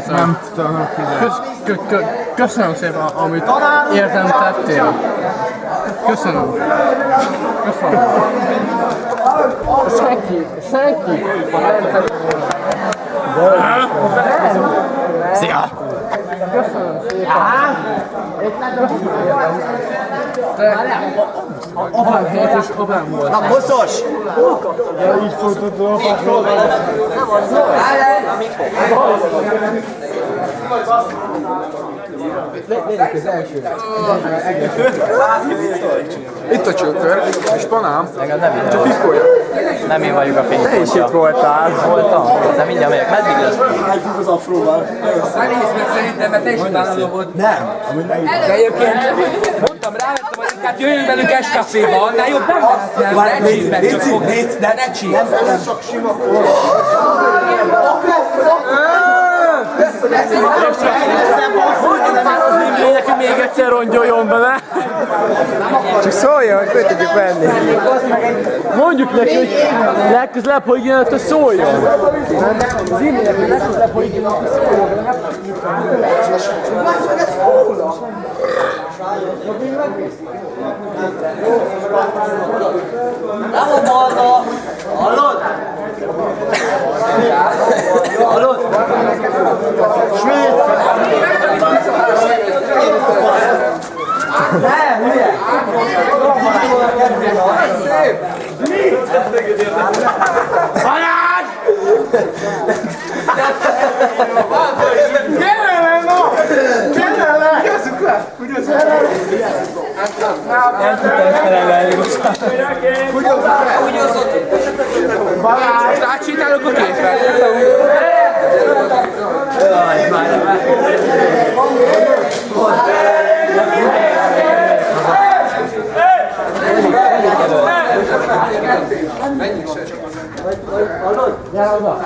Nem tudom, köszönöm szépen, amit értem tettél. Köszönöm. Senki. Szia! Köszönöm szépen. Apám helyett és apám volt. Na, boszos! Így folytatod a papról. Itt a csőkör, és panám. Legalább nem így. Csak piszkolja. Nem én vagyok a fénypontja. Te is itt voltál. Voltam. De mindjárt megyek. Meddig lesz? Az afróval. Nézd meg szerintem, mert te is utálod volt. Nem. De egyébként mondtam, rávettem a linkát, jöjjünk velünk Eskaféba, annál jobb nem lesz. Ne csízd meg, csak fogd. De ne csízd. Nem csak sima Nekünk még egyszer rongyoljon bele. Csak szóljon, hogy föl tudjuk venni. Mondjuk neki, hogy legközelebb, hogy jön, hogy szóljon. Az e-mailek, hogy legközelebb, hogy jön, hogy szóljon. Nem a balra! Hallod? Hallod? Ne, hülye! Balázs! Gyere ma! Gyere le! Nem tudtam ezt felelni. Balázs! Átsétálok a képet! Jaj, már Hallod? Gyere oda!